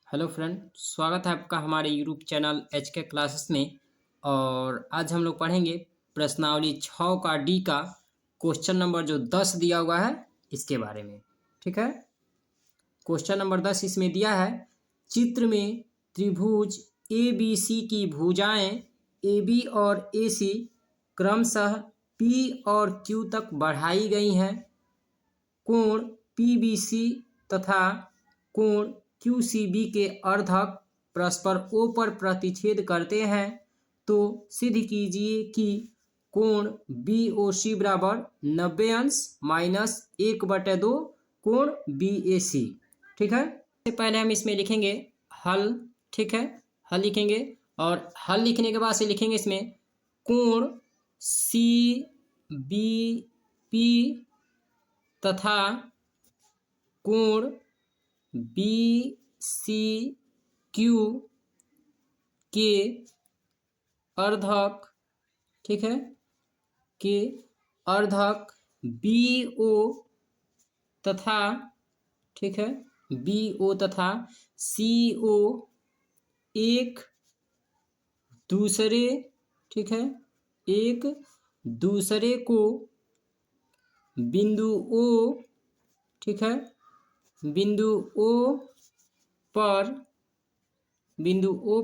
Hello friend, स्वागत है आपका हमारे यूट्यूब चैनल एच के क्लासेस में। और आज हम लोग पढ़ेंगे प्रश्नावली 6 का डी का क्वेश्चन नंबर जो 10 दिया हुआ है इसके बारे में। ठीक है, क्वेश्चन नंबर 10 इसमें दिया है, चित्र में त्रिभुज ए बी सी की भुजाएं ए बी और ए सी क्रमशः पी और क्यू तक बढ़ाई गई हैं। कोण पी बी सी तथा कोण क्यू सी बी के अर्धक परस्पर ओ पर प्रतिच्छेद करते हैं, तो सिद्ध कीजिए कि कोण बी ओ सी बराबर 90 अंश माइनस 1/2 कोण बी ए सी। ठीक है, इससे पहले हम इसमें लिखेंगे हल। ठीक है, हल लिखेंगे और हल लिखने के बाद से लिखेंगे इसमें कोण सी बी पी तथा कोण बी सी क्यू के अर्धक, ठीक है, के अर्धक बी ओ तथा, ठीक है, बी ओ तथा सी ओ एक दूसरे, ठीक है, एक दूसरे को बिंदु ओ, ठीक है, बिंदु ओ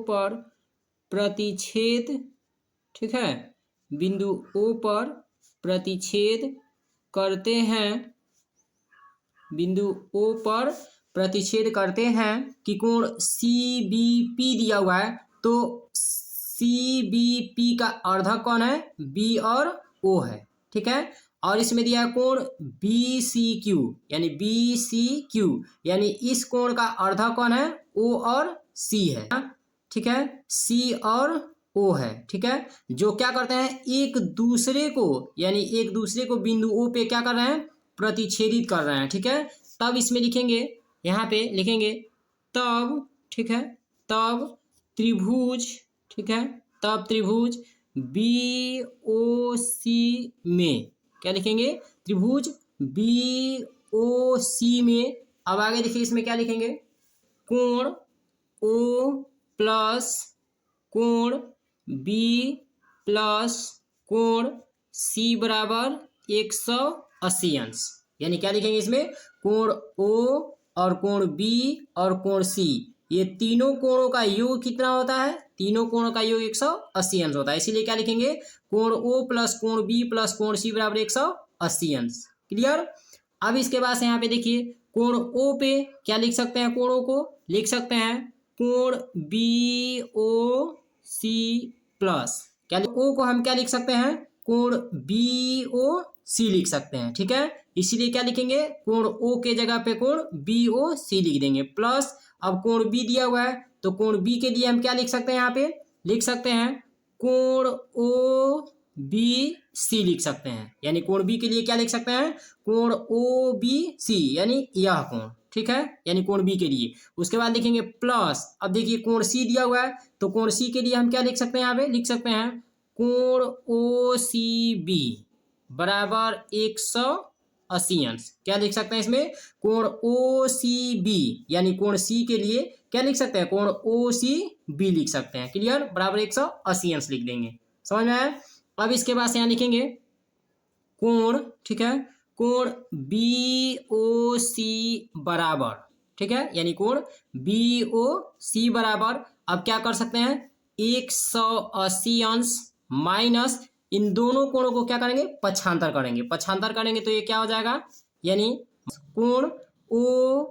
पर प्रतिच्छेद, ठीक है, बिंदु ओ पर प्रतिच्छेद करते हैं, बिंदु ओ पर प्रतिच्छेद करते हैं कि कोण सी बी पी दिया हुआ है, तो सी बी पी का अर्धक कौन है? बी और ओ है। ठीक है, और इसमें दिया है कोण बी सी क्यू, यानी बी सी क्यू, यानी इस कोण का अर्धक कौन है? ओ और सी है। ठीक है, सी और ओ है। ठीक है, जो क्या करते हैं, एक दूसरे को, यानी एक दूसरे को बिंदु ओ पे क्या कर रहे हैं? प्रतिच्छेदित कर रहे हैं। ठीक है, तब इसमें लिखेंगे, यहाँ पे लिखेंगे तब, ठीक है, तब त्रिभुज, ठीक है, तब त्रिभुज बी ओ सी में क्या लिखेंगे? त्रिभुज बी ओ सी में, अब आगे देखिए इसमें क्या लिखेंगे? कोण ओ प्लस कोण बी प्लस कोण सी बराबर 180 अंश, यानी क्या लिखेंगे इसमें? कोण ओ और कोण बी और कोण सी, ये तीनों कोणों का योग कितना होता है? तीनों कोणों का योग 180 अंश होता है, इसीलिए क्या लिखेंगे? कोण ओ प्लस कोण बी प्लस कोण सी बराबर 180 अंश। क्लियर? अब इसके बाद से यहाँ पे देखिए, कोण ओ पे क्या लिख सकते हैं? कोणों को लिख सकते हैं कोण बी ओ सी प्लस, क्या ओ को हम क्या लिख सकते हैं? कोण बी ओ सी लिख सकते हैं। ठीक है, इसीलिए क्या लिखेंगे? कोण ओ के जगह पे कोण बी ओ सी लिख देंगे, प्लस अब कोण बी दिया हुआ है तो कोण बी के लिए हम क्या लिख सकते हैं? यहाँ पे लिख सकते हैं कोण ओ बी सी लिख सकते हैं, यानी कोण बी के लिए क्या लिख सकते हैं? कोण ओ बी सी, यानी यह कोण। ठीक है, यानी कोण बी के लिए। उसके बाद लिखेंगे प्लस, अब देखिए कोण सी दिया हुआ है तो कोण सी के लिए हम क्या लिख सकते हैं? यहाँ पे लिख सकते हैं कोण ओ सी बी बराबर 180 अंश। क्या लिख सकते हैं इसमें? कोण ओ सी बी, यानी कोण सी के लिए क्या लिख सकते हैं? कोण ओ सी बी लिख सकते हैं। क्लियर? बराबर 180 अंश लिख देंगे। समझ में आया? अब इसके बाद से यहाँ लिखेंगे कोण, ठीक है, कोण बी ओ सी बराबर, ठीक है, यानी कोण बी ओ सी बराबर, अब क्या कर सकते हैं? 180 अंश माइनस इन दोनों कोणों को क्या करेंगे? पक्षांतर करेंगे। पक्षांतर करेंगे तो ये क्या हो जाएगा? यानी कोण ओ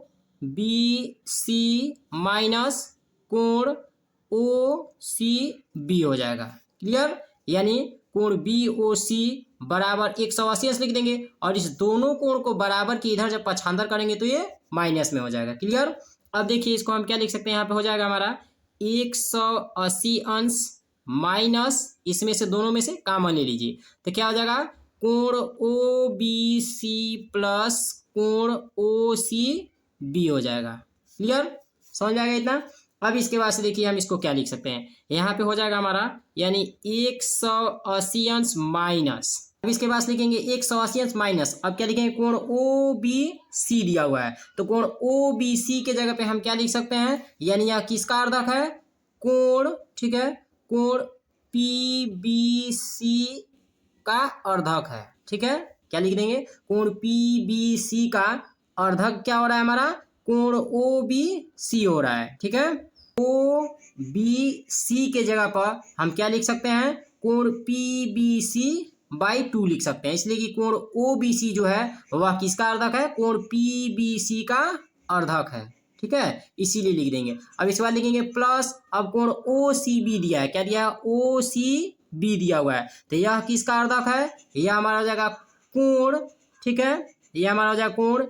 बी सी माइनस कोण ओ सी बी हो जाएगा। क्लियर? यानी कोण बी ओ सी बराबर 180 अंश लिख देंगे, और इस दोनों कोण को बराबर के इधर जब पक्षांतर करेंगे तो ये माइनस में हो जाएगा। क्लियर? अब देखिए इसको हम क्या लिख सकते हैं? यहाँ पे हो जाएगा हमारा 180 अंश माइनस, इसमें से दोनों में से कॉमन ले लीजिए तो क्या हो जाएगा? कोण ओ बी सी प्लस कोण ओ सी बी हो जाएगा। क्लियर? समझ आएगा इतना? अब इसके बाद से देखिए हम इसको क्या लिख सकते हैं? यहाँ पे हो जाएगा हमारा, यानी 180 अंश माइनस अब इसके बाद लिखेंगे 180 अंश माइनस, अब क्या लिखेंगे, कोण ओ बी सी दिया हुआ है, तो कोण ओ बी सी के जगह पे हम क्या लिख सकते हैं, यानी यह किसका अर्धक है, कोण, ठीक है, कोण पी बी सी का अर्धक है, ठीक है, क्या लिख देंगे, कोण पी बी सी का अर्धक क्या हो रहा है हमारा, कोण ओ बी सी हो रहा है, ठीक है। ओ बी सी के जगह पर हम क्या लिख सकते हैं, कोण पी बी सी बाई 2 लिख सकते हैं, इसलिए कि कोण ओ बी सी जो है वह किसका अर्धक है, कोण पी बी सी का अर्धक है, ठीक है, इसीलिए लिख देंगे। अब इसके बाद लिखेंगे प्लस, अब कोण ओ सी बी दिया है, क्या दिया है, ओ सी बी दिया हुआ है, तो यह किसका अर्धक है, यह हमारा हो जाएगा कोण, ठीक है, यह हमारा हो जाएगा कोण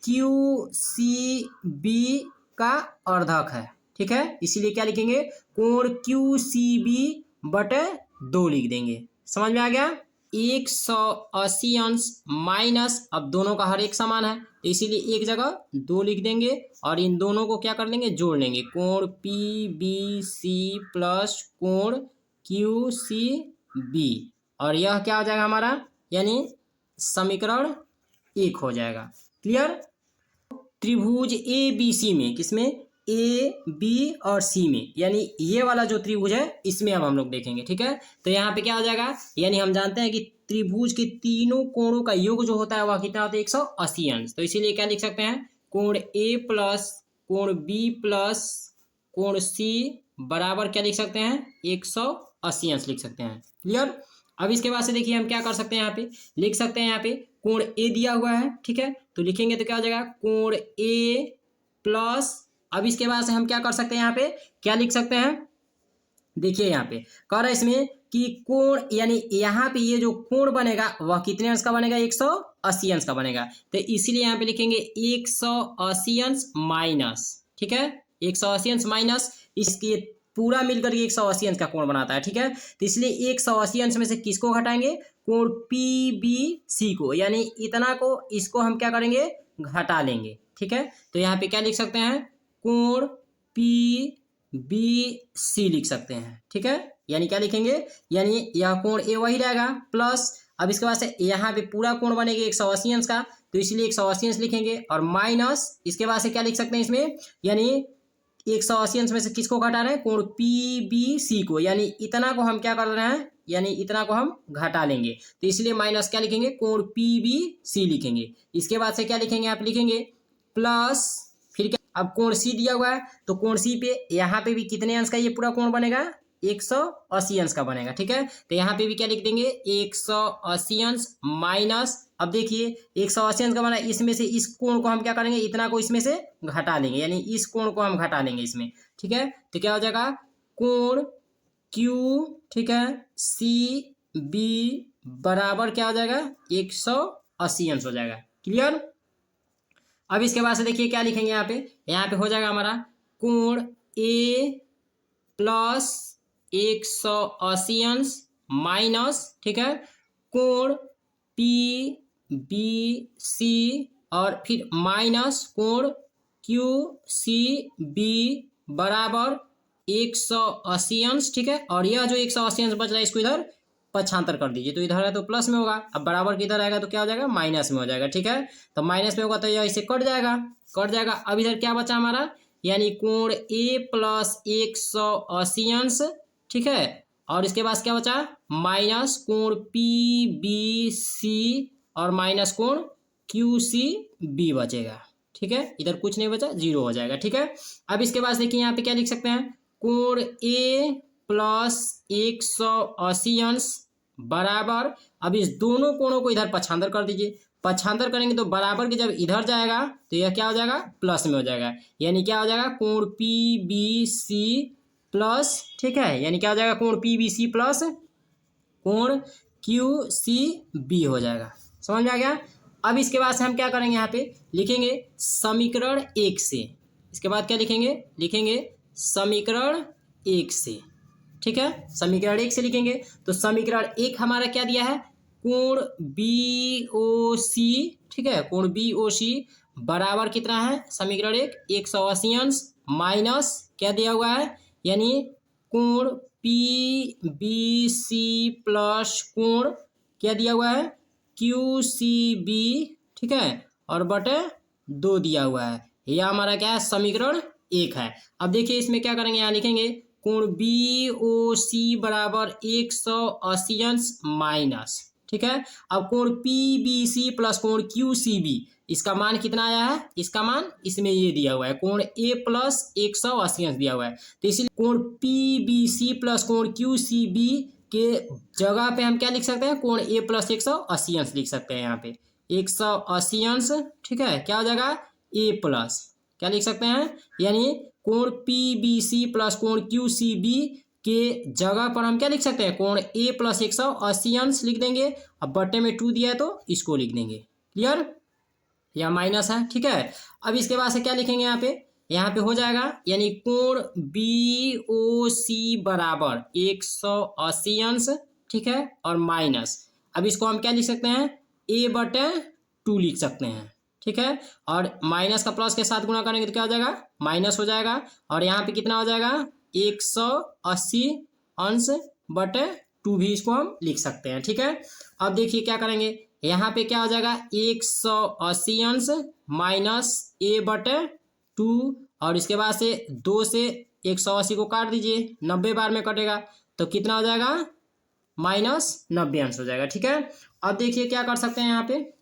क्यू सी बी का अर्धक है, ठीक है, इसीलिए क्या लिखेंगे, कोण क्यू सी बी बटे 2 लिख देंगे। समझ में आ गया। 180 अंश माइनस, अब दोनों का हर एक समान है तो इसीलिए एक जगह 2 लिख देंगे और इन दोनों को क्या कर देंगे, जोड़ लेंगे, कोण पी बी सी प्लस कोण क्यू सी बी, और यह क्या हो जाएगा हमारा, यानी समीकरण 1 हो जाएगा। क्लियर। त्रिभुज ए बी सी में, किसमें, ए बी और सी में, यानी ये वाला जो त्रिभुज है इसमें अब हम लोग देखेंगे, ठीक है। तो यहाँ पे क्या हो जाएगा, यानी हम जानते हैं कि त्रिभुज के तीनों कोणों का योग जो होता है वह कितना होता है, 180 अंश, तो इसीलिए क्या लिख सकते हैं, कोण ए प्लस कोण बी प्लस कोण सी बराबर क्या लिख सकते हैं, 180 अंश लिख सकते हैं। क्लियर। अब इसके बाद से देखिए हम क्या कर सकते हैं, यहाँ पे लिख सकते हैं, यहाँ पे कोण ए दिया हुआ है, ठीक है, तो लिखेंगे तो क्या हो जाएगा, कोण ए प्लस, अब इसके बाद से हम क्या कर सकते हैं, यहाँ पे क्या लिख सकते हैं, देखिए यहाँ पे कह रहा है इसमें कि कोण, यानी यहाँ पे ये जो कोण बनेगा वह कितने अंश का बनेगा, 180 अंश का बनेगा, तो इसीलिए यहाँ पे लिखेंगे 180 अंश माइनस, ठीक है, 180 अंश माइनस, इसके पूरा मिलकर के 180 अंश का कोण बनाता है, ठीक है, तो इसलिए 180 अंश में से किसको घटाएंगे, कोण पी बी सी को, यानी इतना को, इसको हम क्या करेंगे, घटा लेंगे, ठीक है, तो यहाँ पे क्या लिख सकते हैं, कोण पी बी सी लिख सकते हैं, ठीक है, यानी क्या लिखेंगे, यानी यह कोण ए वही रहेगा प्लस, अब इसके बाद से यहाँ पे पूरा कोण बनेगा 180 अंश का, तो इसलिए 180 अंश लिखेंगे और माइनस, इसके बाद से क्या लिख सकते हैं इसमें, यानी 180 अंश में से किसको घटा रहे हैं, कोण पी बी सी को, यानी इतना को हम क्या कर रहे हैं, यानी इतना को हम घटा लेंगे, तो इसलिए माइनस क्या लिखेंगे, कोण पी बी सी लिखेंगे। इसके बाद से क्या लिखेंगे, आप लिखेंगे प्लस, फिर क्या, अब कोण सी दिया हुआ है तो कोण सी पे यहाँ पे भी कितने अंश का ये पूरा कोण बनेगा, 180 अंश का बनेगा, ठीक है, तो यहाँ पे भी क्या लिख देंगे, 180 अंश माइनस, अब देखिए 180 अंश का बना, इसमें से इस कोण को हम क्या करेंगे, इतना को इसमें से घटा लेंगे, यानी इस कोण को हम घटा लेंगे इसमें, ठीक है, तो क्या हो जाएगा, कोण क्यू, ठीक है, सी बी बराबर क्या हो जाएगा, 180 अंश हो जाएगा। क्लियर। अब इसके बाद से देखिए क्या लिखेंगे, यहाँ पे हो जाएगा हमारा कोण ए प्लस 180 अंश माइनस, ठीक है, कोण पी बी सी और फिर माइनस कोण क्यू सी बी बराबर 180 अंश, ठीक है, और यह जो 180 अंश बच रहा है इसको इधर पक्षांतर कर दीजिए, तो इधर है तो प्लस में होगा, अब बराबर किधर आएगा तो क्या हो जाएगा, माइनस में हो जाएगा, ठीक है, तो माइनस में होगा तो यह इसे कट जाएगा, कट जाएगा। अब इधर क्या बचा हमारा, यानी कोण ए प्लस 180 अंश, ठीक है, और इसके बाद क्या बचा, माइनस कोण पी बी सी और माइनस कोण क्यू सी बी बचेगा, ठीक है, इधर कुछ नहीं बचा, 0 हो जाएगा, ठीक है। अब इसके बाद देखिए यहाँ पे क्या लिख सकते हैं, कोण ए प्लस 180 अंश बराबर, अब इस दोनों कोणों को इधर पक्षांतर कर दीजिए, पक्षांतर करेंगे तो बराबर के जब इधर जाएगा तो यह क्या हो जाएगा, प्लस में हो जाएगा, यानी क्या हो जाएगा, कोण पी बी सी प्लस, ठीक है, यानी क्या हो जाएगा, कोण पी बी सी प्लस कोण क्यू सी बी हो जाएगा। समझ में आ गया। अब इसके बाद से हम क्या करेंगे, यहाँ पे लिखेंगे समीकरण 1 से, इसके बाद क्या लिखेंगे, लिखेंगे समीकरण 1 से, ठीक है, समीकरण 1 से लिखेंगे, तो समीकरण 1 हमारा क्या दिया है, कोण बी ओ सी, ठीक है, कोण बी ओ सी बराबर कितना है, समीकरण 1 180 अंश माइनस क्या दिया हुआ है, यानी कोण पी बी सी प्लस कोण क्या दिया हुआ है, QCB, ठीक है, और बटे 2 दिया हुआ है। यह हमारा क्या है, समीकरण 1 है। अब देखिए इसमें क्या करेंगे, यहाँ लिखेंगे कोण BOC बराबर 180 अंश माइनस, ठीक है। अब कोण PBC प्लस कोण QCB, इसका मान कितना आया है, इसका मान इसमें ये दिया हुआ है, कोण A प्लस 180 अंश दिया हुआ है। तो इसीलिए कोण PBC प्लस कोण QCB के जगह पे हम क्या लिख सकते हैं, कोण A प्लस 180 अंश लिख सकते हैं। यहाँ पे 180 अंश, ठीक है, क्या हो जाएगा, A प्लस क्या लिख सकते हैं, यानी कोण PBC प्लस कोण QCB के जगह पर हम क्या लिख सकते हैं, कोण A प्लस 180 अंश लिख देंगे। अब बटे में 2 दिया है तो इसको लिख देंगे। क्लियर, यह माइनस है, ठीक है। अब इसके बाद से क्या लिखेंगे, यहाँ पे हो जाएगा, यानी कोण BOC बराबर 180 अंश, ठीक है, और माइनस, अब इसको हम क्या लिख सकते हैं, A बटे 2 लिख सकते हैं, ठीक है। और माइनस का प्लस के साथ गुणा करेंगे तो क्या हो जाएगा, माइनस हो जाएगा। और यहाँ पे कितना हो जाएगा, 180 अंश बटे 2 भी इसको हम लिख सकते हैं, ठीक है। अब देखिए क्या करेंगे, यहाँ पे क्या हो जाएगा, 180 अंश माइनस A बटे 2, और इसके बाद से 2 से 180 को काट दीजिए, 90 बार में कटेगा तो कितना हो जाएगा, माइनस 90 अंश हो जाएगा, ठीक है। अब देखिए क्या कर सकते हैं,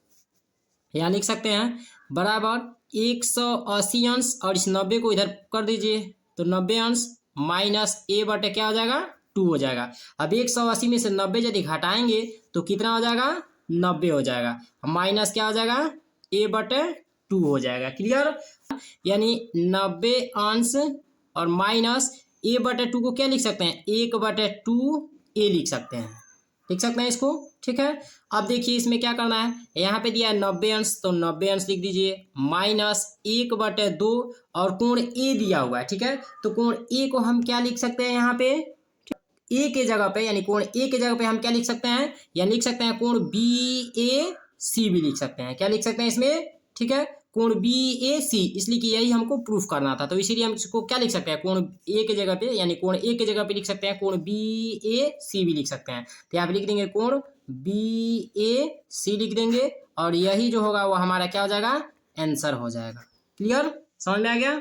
यहाँ लिख सकते हैं बराबर 180 अंश, और इस 90 को इधर कर दीजिए तो 90 अंश माइनस A बटे क्या हो जाएगा, 2 हो जाएगा। अब 180 में से 90 यदि घटाएंगे तो कितना हो जाएगा, 90 हो जाएगा, माइनस क्या हो जाएगा, A बटे 2 हो जाएगा। क्लियर, यानी 90 अंश और माइनस A बटे 2 को क्या लिख सकते हैं, 1 बटे 2A लिख सकते हैं, इसको, ठीक है। अब देखिए इसमें क्या करना है, यहाँ पे दिया है 90 अंश तो 90 अंश लिख दीजिए, माइनस 1 बटे 2, और कोण A दिया हुआ है, ठीक है। तो कोण A को हम क्या लिख सकते हैं, यहाँ पे A के जगह पे, यानी कोण A के जगह पे हम क्या लिख सकते हैं, या लिख सकते हैं कोण BAC भी लिख सकते हैं, क्या लिख सकते हैं इसमें, ठीक है, कोण BAC, इसलिए कि यही हमको प्रूफ करना था, तो इसीलिए हम इसको क्या लिख सकते हैं, कोण A के जगह पे, यानी कोण A के जगह पे लिख सकते हैं, कोण BAC भी लिख सकते हैं। तो यहाँ पे लिख देंगे कोण BAC लिख देंगे, और यही जो होगा वो हमारा क्या हो जाएगा, आंसर हो जाएगा। क्लियर, समझ में आ गया।